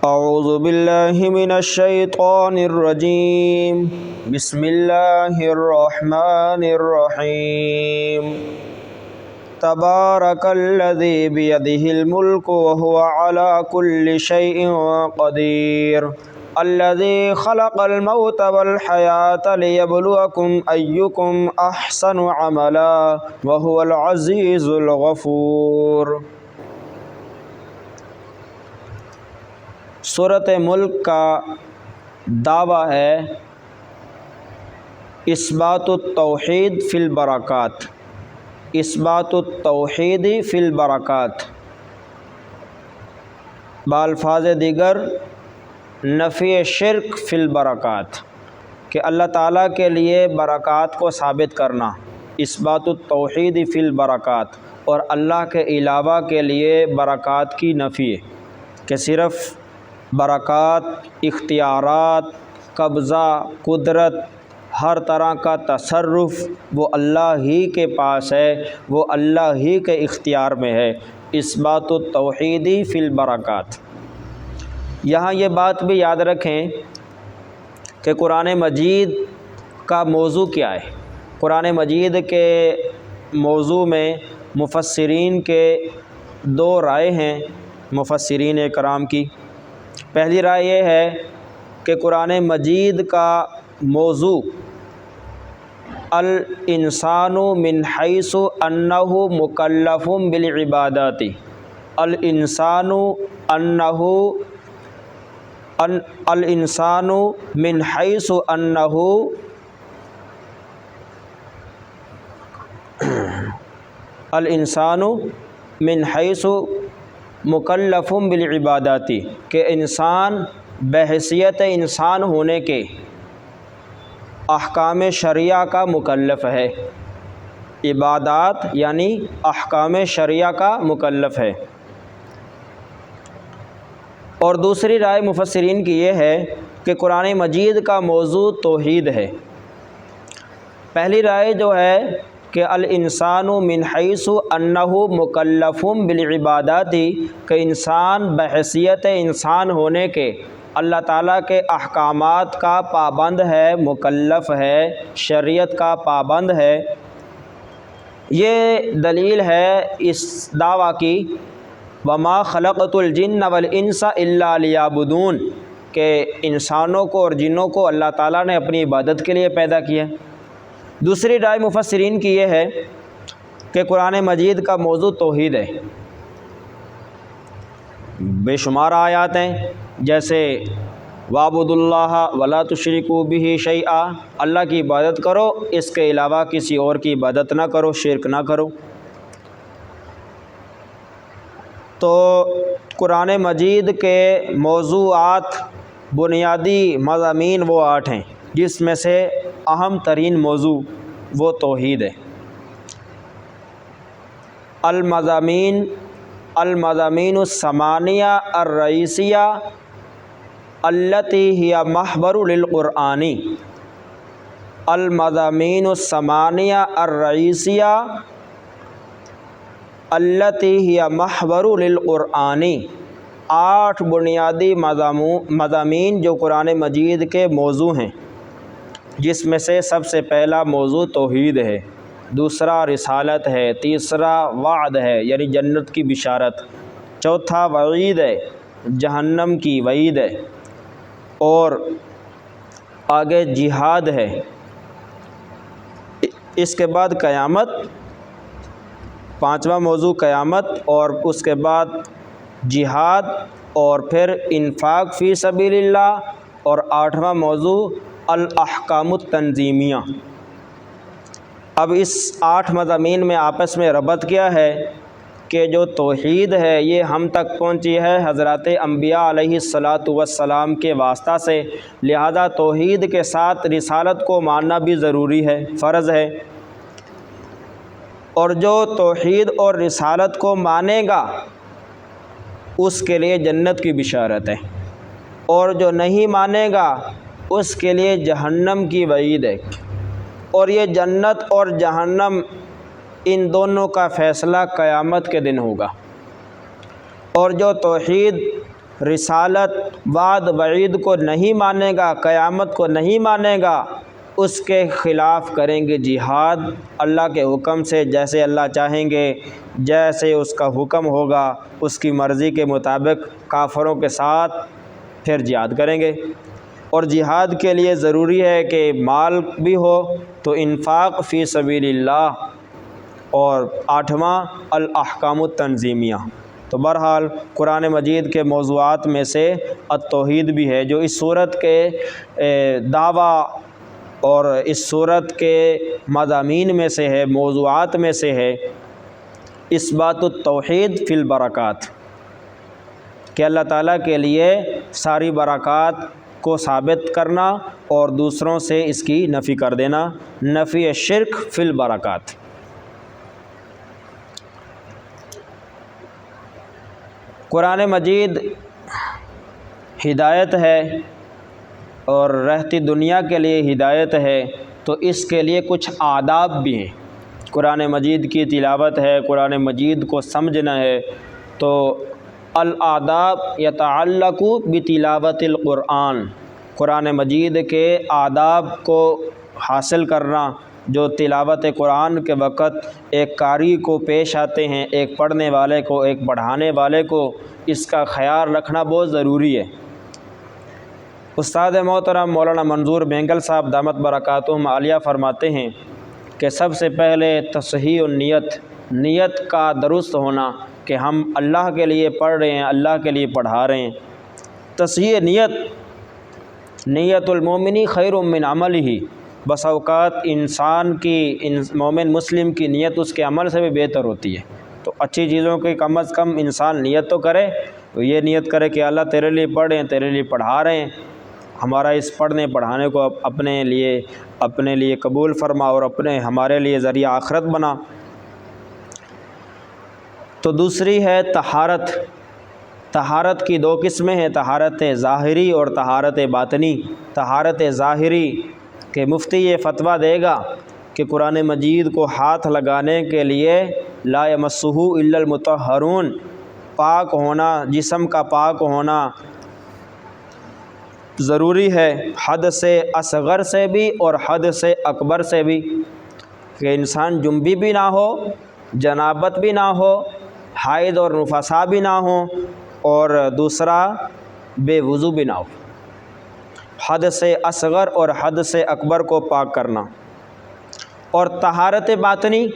اعوذ باللہ من الشیطان الرجیم بسم اللہ الرحمن الرحیم تبارک الذی بیدہ الملک وہو علی کل شیء قدیر الذی خلق الموت والحیاة لیبلوکم ایکم احسن عملا وہو العزیز الغفور۔ سورۃ ملک کا دعویٰ ہے اثبات التوحید فی البرکات، اثبات التوحید فی البرکات، بالفاظ دیگر نفی شرک فی البرکات، کہ اللہ تعالیٰ کے لیے برکات کو ثابت کرنا، اثبات التوحید فی البرکات، اور اللہ کے علاوہ کے لیے برکات کی نفی، کہ صرف برکات، اختیارات، قبضہ، قدرت، ہر طرح کا تصرف وہ اللہ ہی کے پاس ہے، وہ اللہ ہی کے اختیار میں ہے، اثبات التوحید فی البرکات۔ یہاں یہ بات بھی یاد رکھیں کہ قرآن مجید کا موضوع کیا ہے۔ قرآن مجید کے موضوع میں مفسرین کے دو رائے ہیں، مفسرین کرام کی۔ پہلی رائے یہ ہے کہ قرآن مجید کا موضوع الانسان من حیث انہ مکلف بالعبادات، الانسان من حیث انہ الانسان من حیث مکلف بالعبادات، کہ انسان بحیثیت انسان ہونے کے احکام شرعیہ کا مکلف ہے، عبادات یعنی احکام شرعیہ کا مکلف ہے۔ اور دوسری رائے مفسرین کی یہ ہے کہ قرآن مجید کا موضوع توحید ہے۔ پہلی رائے جو ہے کہ الانسان من حیث انہ مکلف بالعبادات، کہ انسان بحیثیت انسان ہونے کے اللہ تعالیٰ کے احکامات کا پابند ہے، مکلف ہے، شریعت کا پابند ہے۔ یہ دلیل ہے اس دعویٰ کی وما خلقت الجن والانس الا لیعبدون، کہ انسانوں کو اور جنوں کو اللہ تعالیٰ نے اپنی عبادت کے لیے پیدا کیا۔ دوسری رائے مفسرین کی یہ ہے کہ قرآن مجید کا موضوع توحید ہے۔ بے شمار آیات ہیں، جیسے وَاعْبُدُوا اللَّهَ وَلَا تُشْرِكُوا بِهِ شَيْئًا، اللہ کی عبادت کرو، اس کے علاوہ کسی اور کی عبادت نہ کرو، شرک نہ کرو۔ تو قرآن مجید کے موضوعات، بنیادی مضامین وہ 8 ہیں، جس میں سے اہم ترین موضوع وہ توحید ہے۔ المضامین الثمانیہ الرئیسیہ التی ہی محور للقرآن، المضامین الثمانیہ الرئیسیہ التی ہی محور للقرآن، 8 بنیادی مضامین جو قرآن مجید کے موضوع ہیں، جس میں سے سب سے پہلا موضوع توحید ہے، دوسرا رسالت ہے، تیسرا وعد ہے یعنی جنت کی بشارت، چوتھا وعید ہے، جہنم کی وعید ہے، اور آگے جہاد ہے، اس کے بعد قیامت، 5واں موضوع قیامت، اور اس کے بعد جہاد، اور پھر انفاق فی سبیل اللہ، اور 8واں موضوع الاحکام التنظیمیہ۔ اب اس 8 مضامین میں آپس میں ربط کیا ہے کہ جو توحید ہے یہ ہم تک پہنچی ہے حضرات انبیاء علیہ الصلاۃ والسلام کے واسطہ سے، لہذا توحید کے ساتھ رسالت کو ماننا بھی ضروری ہے، فرض ہے، اور جو توحید اور رسالت کو مانے گا اس کے لیے جنت کی بشارت ہے، اور جو نہیں مانے گا اس کے لیے جہنم کی وعید ہے۔ اور یہ جنت اور جہنم ان دونوں کا فیصلہ قیامت کے دن ہوگا۔ اور جو توحید، رسالت وعد وعید کو نہیں مانے گا، قیامت کو نہیں مانے گا، اس کے خلاف کریں گے جہاد اللہ کے حکم سے، جیسے اللہ چاہیں گے، جیسے اس کا حکم ہوگا، اس کی مرضی کے مطابق کافروں کے ساتھ پھر جہاد کریں گے۔ اور جہاد کے لیے ضروری ہے کہ مال بھی ہو، تو انفاق فی سبیل اللہ۔ اور 8واں الاحکام التنظیمیہ۔ تو بہرحال قرآن مجید کے موضوعات میں سے التوحید بھی ہے، جو اس صورت کے دعویٰ اور اس صورت کے مضامین میں سے ہے، موضوعات میں سے ہے، اثبات التوحید فی البرکات، کہ اللہ تعالیٰ کے لیے ساری برکات کو ثابت کرنا اور دوسروں سے اس کی نفی کر دینا، نفی شرک فی البرکات۔ قرآن مجید ہدایت ہے اور رہتی دنیا کے لیے ہدایت ہے، تو اس کے لیے کچھ آداب بھی ہیں۔ قرآن مجید کی تلاوت ہے، قرآن مجید کو سمجھنا ہے، تو الآداب یتعلق بتلاوت القرآن، قرآن مجید کے آداب کو حاصل کرنا جو تلاوت قرآن کے وقت ایک قاری کو پیش آتے ہیں، ایک پڑھنے والے کو، ایک پڑھانے والے کو، اس کا خیال رکھنا بہت ضروری ہے۔ استاد محترم مولانا منظور بینگل صاحب دامت برکاتہم عالیہ فرماتے ہیں کہ سب سے پہلے تصحیح النیت، نیت کا درست ہونا کہ ہم اللہ کے لیے پڑھ رہے ہیں، اللہ کے لیے پڑھا رہے ہیں۔ تصحیح نیت المومنی خیر من عملہ، بس اوقات انسان کی، مومن مسلم کی نیت اس کے عمل سے بھی بہتر ہوتی ہے۔ تو اچھی چیزوں کی کم از کم انسان نیت تو کرے، تو یہ نیت کرے کہ اللہ تیرے لیے پڑھ رہے ہیں، تیرے لیے پڑھا رہے ہیں، ہمارا اس پڑھنے پڑھانے کو اپنے لیے قبول فرما اور ہمارے لیے ذریعہ آخرت بنا۔ تو دوسری ہے طہارت۔ طہارت کی دو قسمیں ہیں، طہارت ظاہری اور طہارت باطنی۔ طہارت ظاہری کہ مفتی یہ فتویٰ دے گا کہ قرآن مجید کو ہاتھ لگانے کے لیے لا یمسہ الا المطہرون، پاک ہونا، جسم کا پاک ہونا ضروری ہے، حد سے اصغر سے بھی اور حد سے اکبر سے بھی، کہ انسان جنبی بھی نہ ہو، جنابت بھی نہ ہو، حائض اور نفسا بھی نہ ہو، اور دوسرا بے وضو بھی نہ ہو۔ حد سے اصغر اور حد سے اکبر کو پاک کرنا۔ اور طہارت باطنی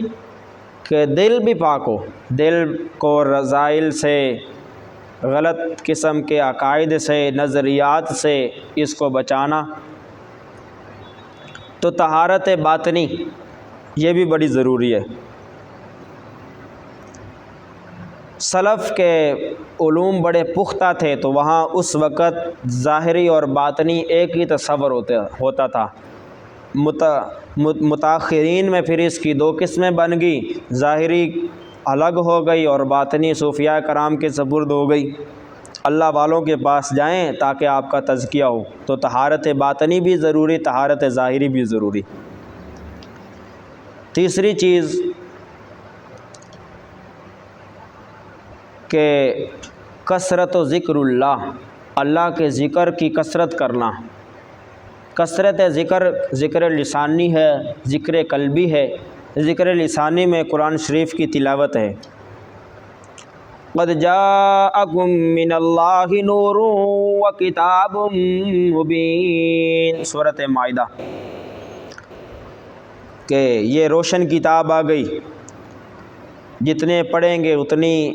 کہ دل بھی پاک ہو، دل کو رذائل سے، غلط قسم کے عقائد سے، نظریات سے اس کو بچانا۔ تو طہارت باطنی یہ بھی بڑی ضروری ہے۔ سلف کے علوم بڑے پختہ تھے، تو وہاں اس وقت ظاہری اور باطنی ایک ہی تصور ہوتا تھا۔ متاخرین میں پھر اس کی دو قسمیں بن گئی، ظاہری الگ ہو گئی اور باطنی صوفیاء کرام کے سپرد ہو گئی۔ اللہ والوں کے پاس جائیں تاکہ آپ کا تزکیہ ہو۔ تو طہارت باطنی بھی ضروری، طہارت ظاہری بھی ضروری۔ تیسری چیز کہ کثرت و ذکر اللہ، اللہ کے ذکر کی کثرت کرنا۔ کثرت ذکر لسانی ہے، ذکر قلبی ہے۔ ذکر لسانی میں قرآن شریف کی تلاوت ہے، قد جاءکم من اللہ نور وکتاب مبین، سورۃ مائدہ، کہ یہ روشن کتاب آ گئی، جتنے پڑھیں گے اتنی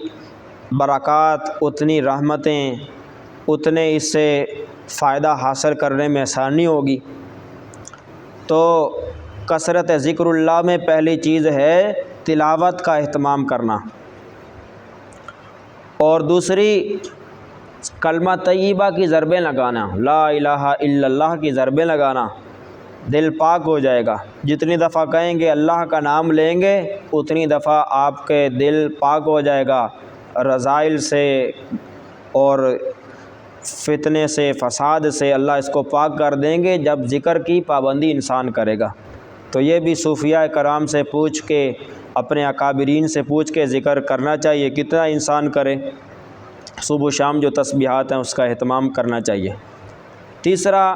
برکات، اتنی رحمتیں، اتنے اس سے فائدہ حاصل کرنے میں آسانی ہوگی۔ تو کثرت ذکر اللہ میں پہلی چیز ہے تلاوت کا اہتمام کرنا، اور دوسری کلمہ طیبہ کی ضربیں لگانا، لا الہ الا اللہ کی ضربیں لگانا، دل پاک ہو جائے گا۔ جتنی دفعہ کہیں گے اللہ کا نام لیں گے اتنی دفعہ آپ کے دل پاک ہو جائے گا رذائل سے اور فتنے سے، فساد سے، اللہ اس کو پاک کر دیں گے جب ذکر کی پابندی انسان کرے گا۔ تو یہ بھی صوفیاء کرام سے پوچھ کے، اپنے اکابرین سے پوچھ کے ذکر کرنا چاہیے، کتنا انسان کرے۔ صبح و شام جو تسبیحات ہیں اس کا اہتمام کرنا چاہیے۔ تیسرا،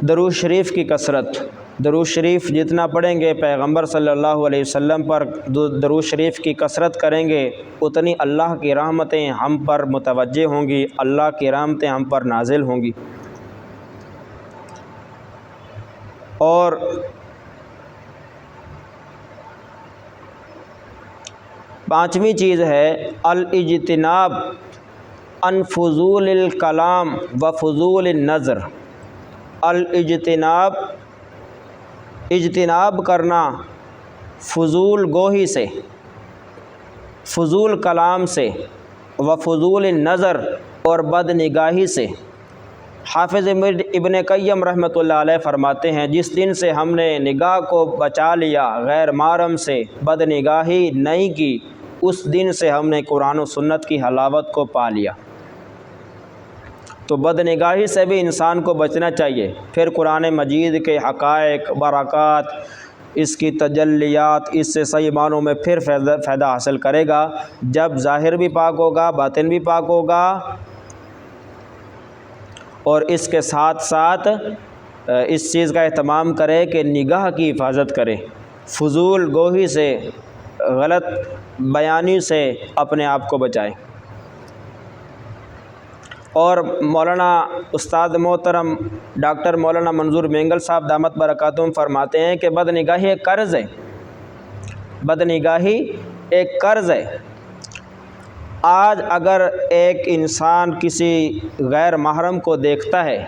درود شریف کی کثرت۔ درود شریف جتنا پڑھیں گے پیغمبر صلی اللہ علیہ وسلم پر درود شریف کی کثرت کریں گے، اتنی اللہ کی رحمتیں ہم پر متوجہ ہوں گی، اللہ کی رحمتیں ہم پر نازل ہوں گی۔ اور پانچویں چیز ہے الاجتناب عن فضول الکلام و فضول النظر۔ اجتناب کرنا فضول گوئی سے، فضول کلام سے، و فضول النظر اور بد نگاہی سے۔ حافظ ابن قیم رحمۃ اللہ علیہ فرماتے ہیں، جس دن سے ہم نے نگاہ کو بچا لیا، غیر محرم سے بد نگاہی نہیں کی، اس دن سے ہم نے قرآن و سنت کی حلاوت کو پا لیا۔ تو بد نگاہی سے بھی انسان کو بچنا چاہیے۔ پھر قرآن مجید کے حقائق، برکات، اس کی تجلیات، اس سے صحیح معنوں میں پھر فائدہ حاصل کرے گا جب ظاہر بھی پاک ہوگا، باطن بھی پاک ہوگا، اور اس کے ساتھ ساتھ اس چیز کا اہتمام کرے کہ نگاہ کی حفاظت کرے، فضول گوئی سے، غلط بیانی سے اپنے آپ کو بچائے۔ اور مولانا استاد محترم ڈاکٹر مولانا منظور مینگل صاحب دامت برکاتہم فرماتے ہیں کہ بد نگاہی ایک قرض ہے، بد نگاہی ایک قرض ہے۔ آج اگر ایک انسان کسی غیر محرم کو دیکھتا ہے،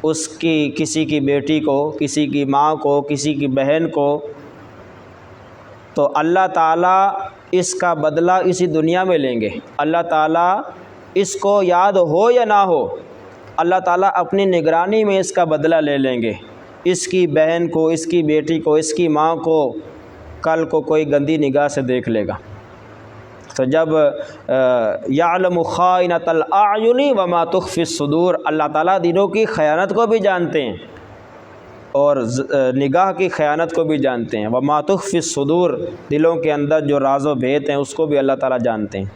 اس کی کسی کی بیٹی کو، کسی کی ماں کو، کسی کی بہن کو، تو اللہ تعالیٰ اس کا بدلہ اسی دنیا میں لیں گے۔ اللہ تعالیٰ اس کو یاد ہو یا نہ ہو، اللہ تعالیٰ اپنی نگرانی میں اس کا بدلہ لے لیں گے۔ اس کی بہن کو، اس کی بیٹی کو، اس کی ماں کو کل کو کوئی گندی نگاہ سے دیکھ لے گا۔ تو جب یعلم خائنۃ الاعین وما تخفی الصدور، اللہ تعالیٰ دلوں کی خیانت کو بھی جانتے ہیں اور نگاہ کی خیانت کو بھی جانتے ہیں۔ وما تخفی الصدور، دلوں کے اندر جو راز و بھید ہیں اس کو بھی اللہ تعالیٰ جانتے ہیں۔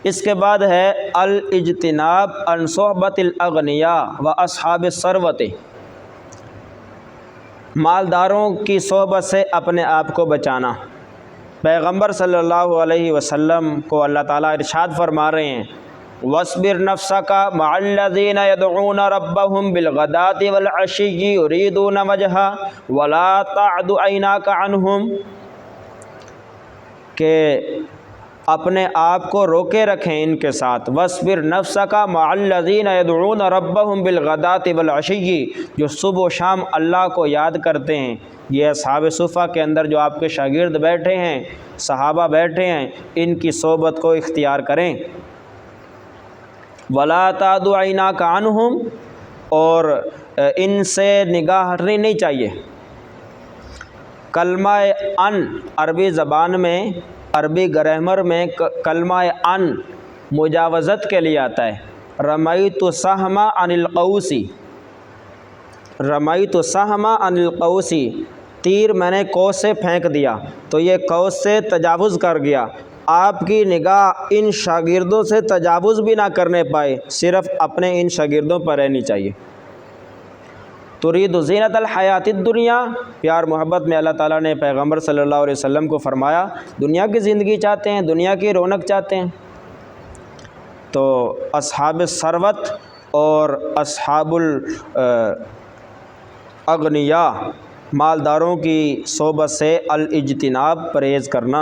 اس کے بعد ہے الاجتناب عن صحبت الاغنیاء و اصحاب الثروۃ، مالداروں کی صحبت سے اپنے آپ کو بچانا۔ پیغمبر صلی اللہ علیہ وسلم کو اللہ تعالیٰ ارشاد فرما رہے ہیں، وَاصْبِرْ نَفْسَكَ مَعَ الَّذِينَ يَدْعُونَ رَبَّهُمْ بِالْغَدَاةِ وَالْعَشِيِّ يُرِيدُونَ وَجْهَهُ وَلَا تَعْدُ عَيْنَاكَ عَنْهُمْ، کہ اپنے آپ کو روکے رکھیں ان کے ساتھ۔ وَاصْبِرْ نَفْسَكَ مَعَ الَّذِينَ يَدْعُونَ رَبَّهُمْ بِالْغَدَاةِ وَالْعَشِيِّ، جو صبح و شام اللہ کو یاد کرتے ہیں۔ یہ اصحاب صفہ کے اندر جو آپ کے شاگرد بیٹھے ہیں، صحابہ بیٹھے ہیں، ان کی صحبت کو اختیار کریں۔ وَلَا تَعْدُ عَيْنَاكَ عَنْهُمْ، اور ان سے نگاہ ہٹنی نہیں چاہیے۔ کلمہ ان عربی زبان میں، عربی گرامر میں کلمہ ان مجاوزت کے لیے آتا ہے۔ رمیت السہم عن القوس، رمیت السہم عن القوس، تیر میں نے قوس سے پھینک دیا، تو یہ قوس سے تجاوز کر گیا۔ آپ کی نگاہ ان شاگردوں سے تجاوز بھی نہ کرنے پائے، صرف اپنے ان شاگردوں پر رہنی چاہیے۔ ترید زینت الحیات الدنیا، پیار محبت میں اللہ تعالیٰ نے پیغمبر صلی اللہ علیہ وسلم کو فرمایا دنیا کی زندگی چاہتے ہیں، دنیا کی رونق چاہتے ہیں، تو اصحاب ثروت اور اصحاب الاغنیاء، مالداروں کی صحبت سے الاجتناب، پرہیز کرنا،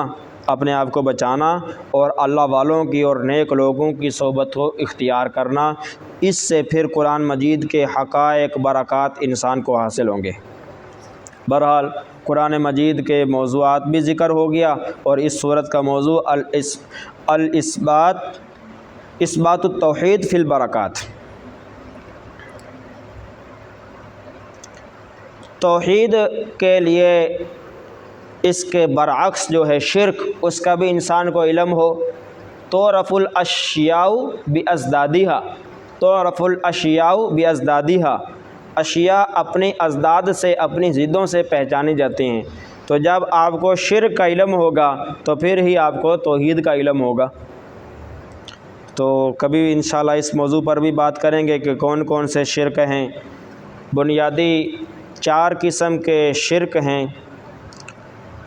اپنے آپ کو بچانا، اور اللہ والوں کی اور نیک لوگوں کی صحبت کو اختیار کرنا۔ اس سے پھر قرآن مجید کے حقائق، برکات انسان کو حاصل ہوں گے۔ بہرحال قرآن مجید کے موضوعات بھی ذکر ہو گیا، اور اس صورت کا موضوع اثبات التوحید فی البرکات۔ توحید کے لیے اس کے برعکس جو ہے شرک، اس کا بھی انسان کو علم ہو۔ تعرف الاشیاء بازدادها، تعرف الاشیاء بازدادها، اشیاء اپنی ازداد سے، اپنی ضدوں سے پہچانی جاتی ہیں۔ تو جب آپ کو شرک کا علم ہوگا تو پھر ہی آپ کو توحید کا علم ہوگا۔ تو کبھی انشاءاللہ اس موضوع پر بھی بات کریں گے کہ کون کون سے شرک ہیں۔ بنیادی 4 قسم کے شرک ہیں،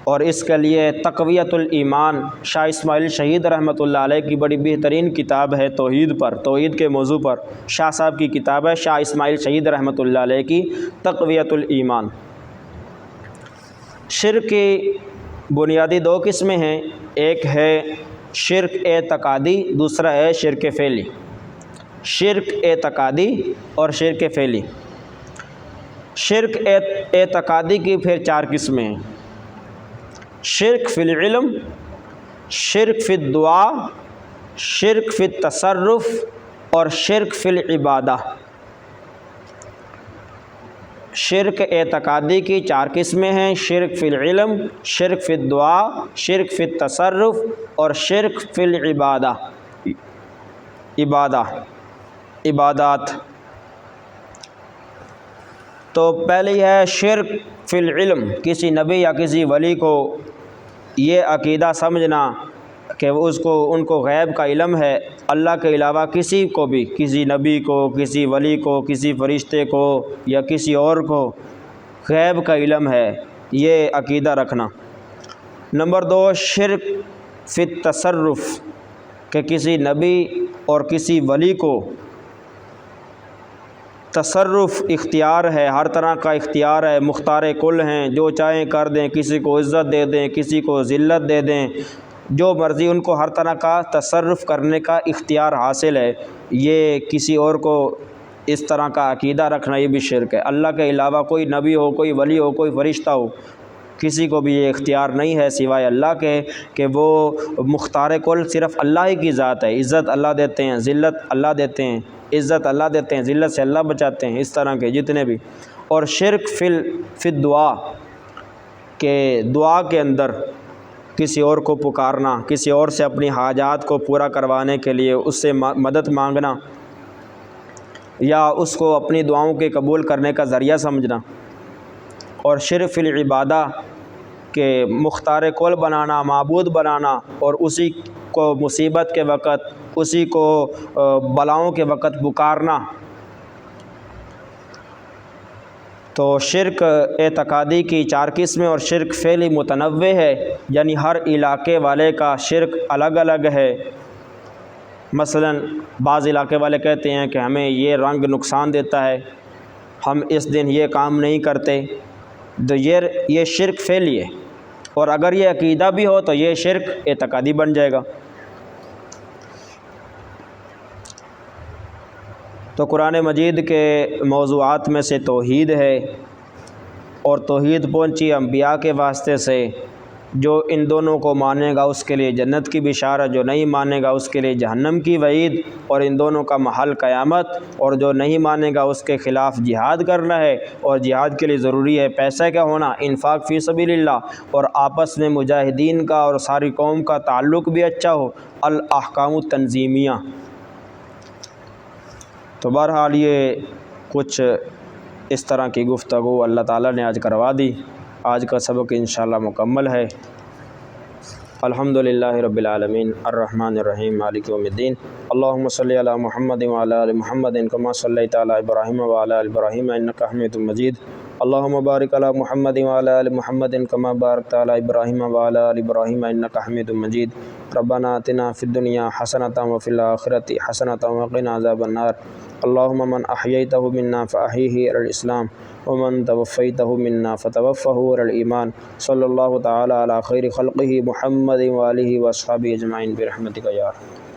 اور اس کے لیے تقویۃ الایمان شاہ اسماعیل شہید رحمۃ اللہ علیہ کی بڑی بہترین کتاب ہے توحید پر، توحید کے موضوع پر شاہ صاحب کی کتاب ہے، شاہ اسماعیل شہید رحمۃ اللہ علیہ کی تقویۃ الایمان۔ شرک کی بنیادی 2 قسمیں ہیں، ایک ہے شرک اعتقادی، دوسرا ہے شرک فعلی۔ شرک اعتقادی اور شرک فعلی۔ شرک اعتقادی کی پھر 4 قسمیں ہیں، شرک فی العلم، شرک فی الدعا، شرک فی التصرف اور شرک فی العبادہ۔ شرک اعتقادی کی 4 قسمیں ہیں، شرک فی العلم، شرک فی الدعا، شرک فی التصرف اور شرک فی العبادہ، عبادات۔ تو پہلی ہے شرک فی العلم، کسی نبی یا کسی ولی کو یہ عقیدہ سمجھنا کہ ان کو غیب کا علم ہے، اللہ کے علاوہ کسی کو بھی، کسی نبی کو، کسی ولی کو، کسی فرشتے کو یا کسی اور کو غیب کا علم ہے، یہ عقیدہ رکھنا۔ نمبر 2 شرک فی التصرف، کہ کسی نبی اور کسی ولی کو تصرف اختیار ہے، ہر طرح کا اختیار ہے، مختار کل ہیں، جو چاہیں کر دیں، کسی کو عزت دے دیں، کسی کو ذلت دے دیں، جو مرضی ان کو ہر طرح کا تصرف کرنے کا اختیار حاصل ہے، یہ کسی اور کو اس طرح کا عقیدہ رکھنا یہ بھی شرک ہے۔ اللہ کے علاوہ کوئی نبی ہو، کوئی ولی ہو، کوئی فرشتہ ہو، کسی کو بھی یہ اختیار نہیں ہے سوائے اللہ کے کہ وہ مختار کل صرف اللہ ہی کی ذات ہے، عزت اللہ دیتے ہیں، ذلت اللہ دیتے ہیں، عزت اللہ دیتے ہیں، ذلت سے اللہ بچاتے ہیں، اس طرح کے جتنے بھی۔ اور شرک فی الدعا، کہ دعا کے اندر کسی اور کو پکارنا، کسی اور سے اپنی حاجات کو پورا کروانے کے لیے اس سے مدد مانگنا یا اس کو اپنی دعاؤں کے قبول کرنے کا ذریعہ سمجھنا۔ اور شرک فی العبادہ، کہ مختار کل بنانا، معبود بنانا، اور اسی کو مصیبت کے وقت، اسی کو بلاؤں کے وقت پکارنا۔ تو شرک اعتقادی کی 4 قسمیں، اور شرک فعلی متنوع ہے، یعنی ہر علاقے والے کا شرک الگ الگ ہے۔ مثلا بعض علاقے والے کہتے ہیں کہ ہمیں یہ رنگ نقصان دیتا ہے، ہم اس دن یہ کام نہیں کرتے، تو یہ شرک فعلی ہے، اور اگر یہ عقیدہ بھی ہو تو یہ شرک اعتقادی بن جائے گا۔ تو قرآن مجید کے موضوعات میں سے توحید ہے، اور توحید پہنچی انبیاء کے واسطے سے، جو ان دونوں کو مانے گا اس کے لیے جنت کی بشارت، جو نہیں مانے گا اس کے لیے جہنم کی وعید، اور ان دونوں کا محل قیامت، اور جو نہیں مانے گا اس کے خلاف جہاد کرنا ہے، اور جہاد کے لیے ضروری ہے پیسے کا ہونا، انفاق فی سبیل اللہ، اور آپس میں مجاہدین کا اور ساری قوم کا تعلق بھی اچھا ہو، الاحکام التنظیمیہ۔ تو بہرحال یہ کچھ اس طرح کی گفتگو اللہ تعالیٰ نے آج کروا دی۔ آج کا سبق انشاءاللہ مکمل ہے۔ الحمدللہ رب العالمین الرحمن الرحیم مالک یوم الدین، اللہم صلی علی محمد وعلی آل محمد کما صلیت علی ابراہیم وعلی آل ابراہیم انک حمید مجید، اللہم بارک علی محمد وعلی آل محمد کما بارکت علی ابراہیم وعلی آل ابراہیم انک حمید مجید، ربنا آتنا فی الدنیا حسنۃ وفی الآخرۃ حسنۃ وقنا عذاب النار، اللہم من احییتہ منا فاحیہ علی الاسلام ومن توفیتہ منا فتوفہ علی الایمان، صلی اللہ تعالی علی خیر خلقہ محمد وآلہ واصحابہ اجمعین برحمتک یا ارحم۔